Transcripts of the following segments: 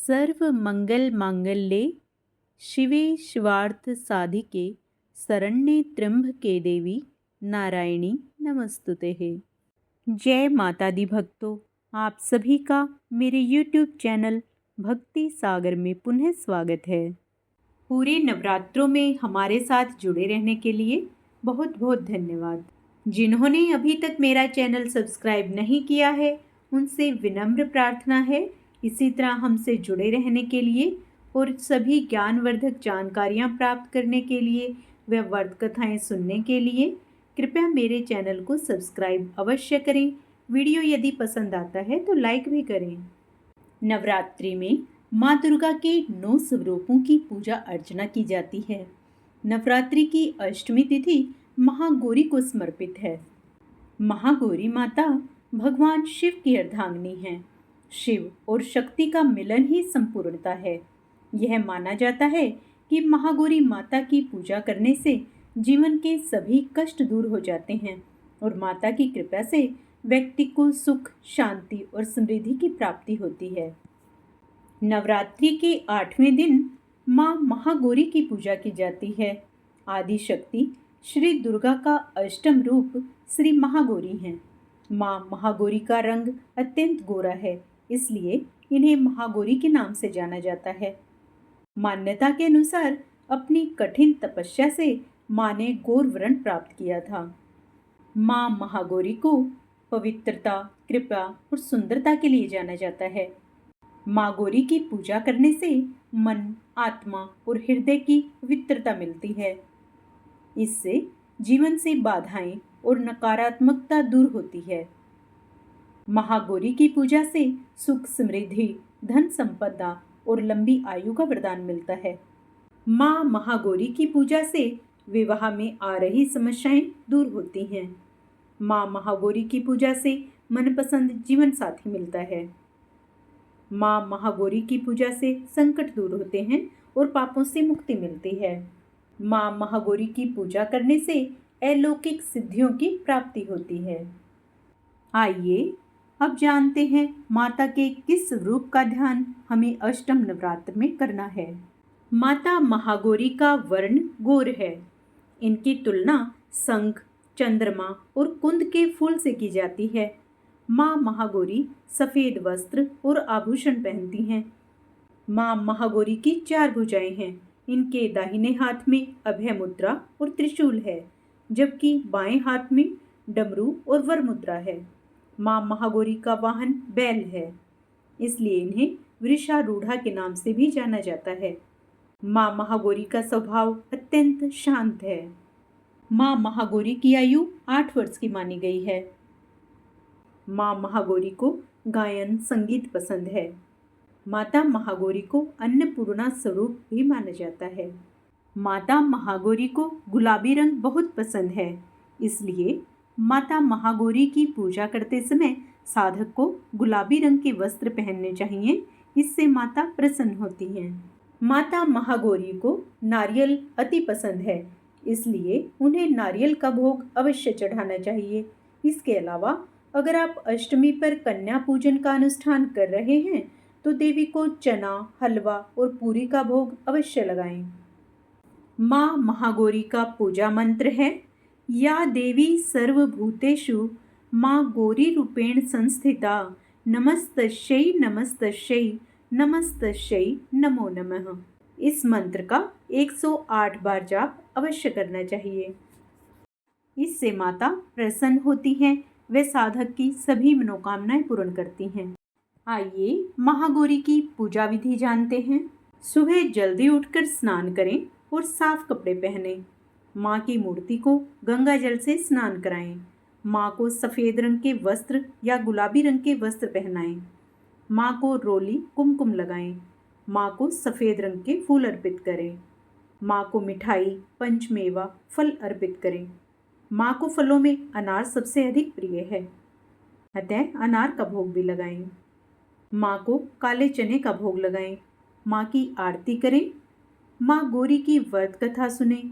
सर्व मंगल मांगल्ये शिवे शिवार्थ साधिके शरण्ये त्र्यंबके देवी नारायणी नमस्तुते। जय माता दी भक्तों, आप सभी का मेरे YouTube चैनल भक्ति सागर में पुनः स्वागत है। पूरे नवरात्रों में हमारे साथ जुड़े रहने के लिए बहुत बहुत धन्यवाद। जिन्होंने अभी तक मेरा चैनल सब्सक्राइब नहीं किया है उनसे विनम्र प्रार्थना है, इसी तरह हमसे जुड़े रहने के लिए और सभी ज्ञानवर्धक जानकारियाँ प्राप्त करने के लिए व व्रत कथाएँ सुनने के लिए कृपया मेरे चैनल को सब्सक्राइब अवश्य करें। वीडियो यदि पसंद आता है तो लाइक भी करें। नवरात्रि में माँ दुर्गा के 9 स्वरूपों की पूजा अर्चना की जाती है। नवरात्रि की अष्टमी तिथि महागौरी को समर्पित है। महागौरी माता भगवान शिव की अर्धांगिनी हैं। शिव और शक्ति का मिलन ही संपूर्णता है। यह माना जाता है कि महागौरी माता की पूजा करने से जीवन के सभी कष्ट दूर हो जाते हैं और माता की कृपा से व्यक्ति को सुख, शांति और समृद्धि की प्राप्ति होती है। नवरात्रि के 8वें दिन माँ महागौरी की पूजा की जाती है। आदि शक्ति श्री दुर्गा का अष्टम रूप श्री महागौरी हैं। माँ महागौरी का रंग अत्यंत गोरा है, इसलिए इन्हें महागौरी के नाम से जाना जाता है। मान्यता के अनुसार अपनी कठिन तपस्या से माँ ने गौर वर्ण प्राप्त किया था। माँ महागौरी को पवित्रता, कृपा और सुंदरता के लिए जाना जाता है। माँ गौरी की पूजा करने से मन, आत्मा और हृदय की पवित्रता मिलती है। इससे जीवन से बाधाएं और नकारात्मकता दूर होती है। महागौरी की पूजा से सुख, समृद्धि, धन संपदा और लंबी आयु का वरदान मिलता है। माँ महागौरी की पूजा से विवाह में आ रही समस्याएं दूर होती हैं। माँ महागौरी की पूजा से मनपसंद जीवन साथी मिलता है। माँ महागौरी की पूजा से संकट दूर होते हैं और पापों से मुक्ति मिलती है। माँ महागौरी की पूजा करने से अलौकिक सिद्धियों की प्राप्ति होती है। आइए अब जानते हैं माता के किस रूप का ध्यान हमें अष्टम नवरात्र में करना है। माता महागौरी का वर्ण गौर है। इनकी तुलना शंख, चंद्रमा और कुंद के फूल से की जाती है। माँ महागौरी सफ़ेद वस्त्र और आभूषण पहनती हैं। माँ महागौरी की 4 भुजाएं हैं। इनके दाहिने हाथ में अभय मुद्रा और त्रिशूल है, जबकि बाएं हाथ में डमरू और वर मुद्रा है। माँ महागौरी का वाहन बैल है, इसलिए इन्हें वृषारूढ़ा के नाम से भी जाना जाता है। माँ महागौरी का स्वभाव अत्यंत शांत है। माँ महागौरी की आयु 8 वर्ष की मानी गई है। माँ महागौरी को गायन, संगीत पसंद है। माता महागौरी को अन्नपूर्णा स्वरूप भी माना जाता है। माता महागौरी को गुलाबी रंग बहुत पसंद है, इसलिए माता महागौरी की पूजा करते समय साधक को गुलाबी रंग के वस्त्र पहनने चाहिए। इससे माता प्रसन्न होती हैं। माता महागौरी को नारियल अति पसंद है, इसलिए उन्हें नारियल का भोग अवश्य चढ़ाना चाहिए। इसके अलावा अगर आप अष्टमी पर कन्या पूजन का अनुष्ठान कर रहे हैं तो देवी को चना, हलवा और पूरी का भोग अवश्य लगाएं। माँ महागौरी का पूजा मंत्र है, या देवी सर्वभूतेषु माँ गौरी रूपेण संस्थिता नमस्तस्यै नमस्तस्यै नमस्तस्यै नमो नमः। इस मंत्र का 108 बार जाप अवश्य करना चाहिए। इससे माता प्रसन्न होती हैं व साधक की सभी मनोकामनाएं पूर्ण करती हैं। आइए महागौरी की पूजा विधि जानते हैं। सुबह जल्दी उठकर स्नान करें और साफ कपड़े पहनें। माँ की मूर्ति को गंगा जल से स्नान कराएं। माँ को सफ़ेद रंग के वस्त्र या गुलाबी रंग के वस्त्र पहनाएं। माँ को रोली, कुमकुम लगाएं। माँ को सफ़ेद रंग के फूल अर्पित करें। माँ को मिठाई, पंचमेवा, फल अर्पित करें। माँ को फलों में अनार सबसे अधिक प्रिय है, अतः अनार का भोग भी लगाएं। माँ को काले चने का भोग लगाएं। माँ की आरती करें। माँ गौरी की व्रत कथा सुने।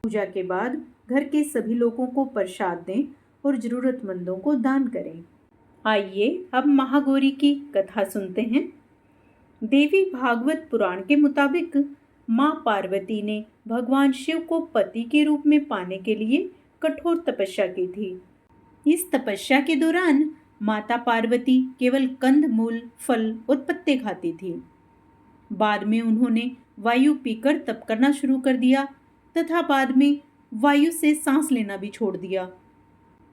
पूजा के बाद घर के सभी लोगों को प्रसाद दें और ज़रूरतमंदों को दान करें। आइए अब महागौरी की कथा सुनते हैं। देवी भागवत पुराण के मुताबिक माँ पार्वती ने भगवान शिव को पति के रूप में पाने के लिए कठोर तपस्या की थी। इस तपस्या के दौरान माता पार्वती केवल कंद मूल फल और पत्ते खाती थी। बाद में उन्होंने वायु पीकर तप करना शुरू कर दिया तथा बाद में वायु से सांस लेना भी छोड़ दिया।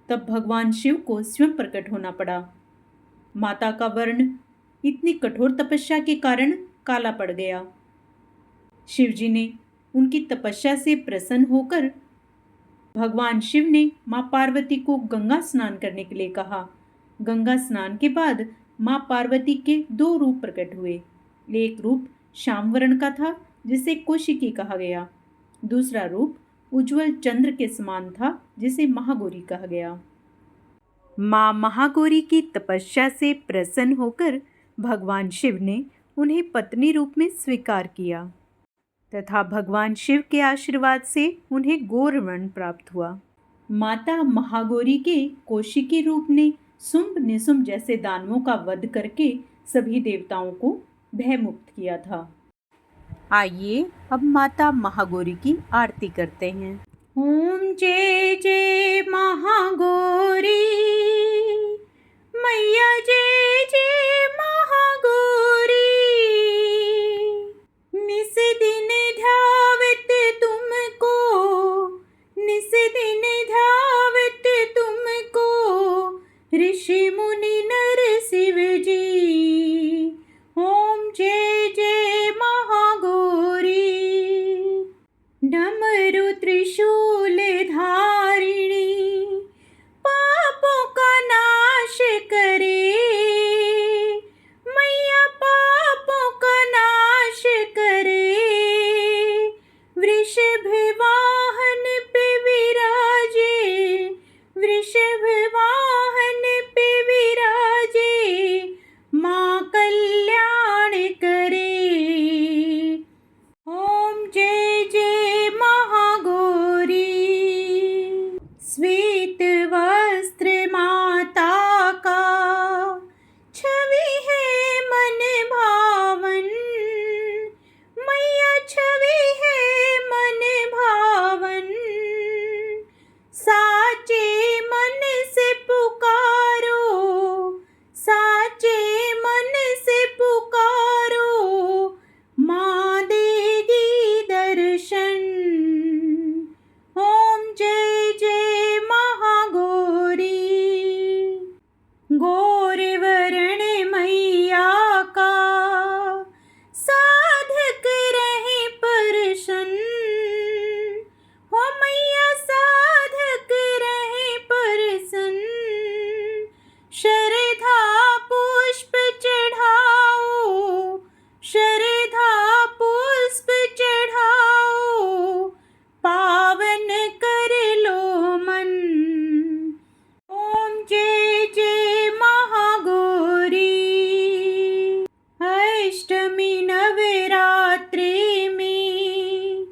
तब भगवान शिव को स्वयं प्रकट होना पड़ा। माता का वर्ण इतनी कठोर तपस्या के कारण काला पड़ गया। शिवजी ने उनकी तपस्या से प्रसन्न होकर भगवान शिव ने माँ पार्वती को गंगा स्नान करने के लिए कहा। गंगा स्नान के बाद माँ पार्वती के 2 रूप प्रकट हुए। एक रूप श्याम वर्ण का था जिसे कौशिकी कहा गया। दूसरा रूप उज्जवल चंद्र के समान था जिसे महागौरी कहा गया। माँ महागौरी की तपस्या से प्रसन्न होकर भगवान शिव ने उन्हें पत्नी रूप में स्वीकार किया तथा भगवान शिव के आशीर्वाद से उन्हें गौर वर्ण प्राप्त हुआ। माता महागौरी के कौशिकी रूप ने शुंभ निशुंभ जैसे दानवों का वध करके सभी देवताओं को भयमुक्त किया था। आइए अब माता महागौरी की आरती करते हैं। ओम जय जय महागौरी मैया, जय जय महागौरी। निस दिन ध्यावत तुमको, निस दिन ध्यावत तुमको, ऋषि मुनि नर शिव जी। ओम जय जय महागौरी। डमरू त्रिशूल धारिणी, पापों का नाश करे मैया, पापों का नाश करे। वृषभ वाहन पे विराजे, वृषभ वाहन पे विराजे, माँ कल्याण करे। ओम जय जय महागौरी। श्वेत वस्त्र माता का, छवि है मन भावन मैया, छवि है मन भावन। साचे मन से पुकारो, साचे मन से पुकारो, माँ देगी दर्शन। ओम जय जय महागौरी। गौर वरण मैया का, साधक रहे प्रसन्न हो मैया, साधक रहे प्रसन्न। श्रद्धा पुष्प चढ़ाओ, श्रद्धा पुष्प चढ़ाओ, पावन कर लो मन। ओम जय जय महागौरी। अष्टमी नवरात्रि में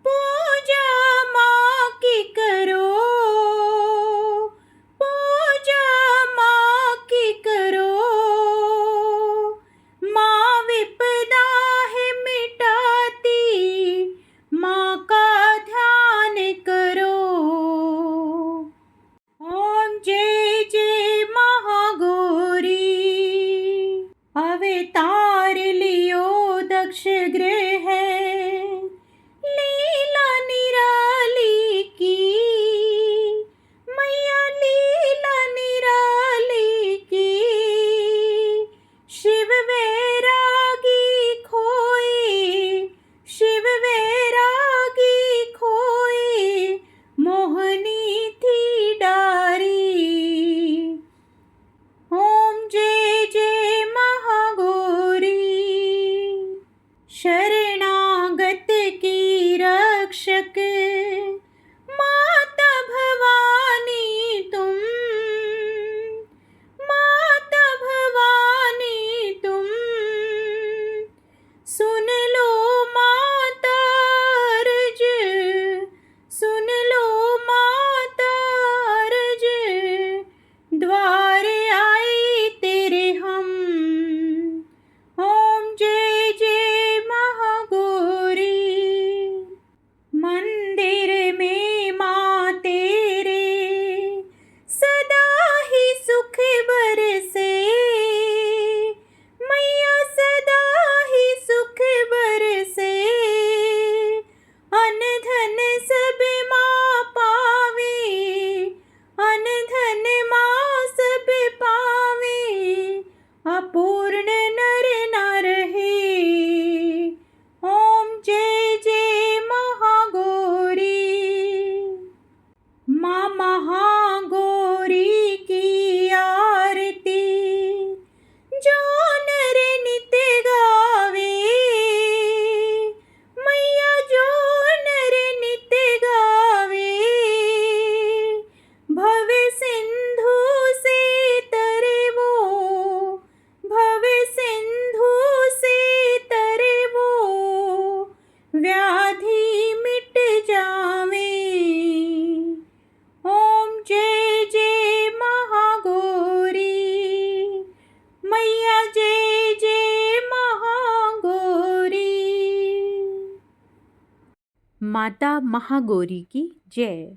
पूजा माँ की करो, पूजा माँ की करो। माँ विपदा है मिटाती, माँ का ध्यान करो। ओम जय जय महागौरी। अवतार लियो माता महागौरी की जय।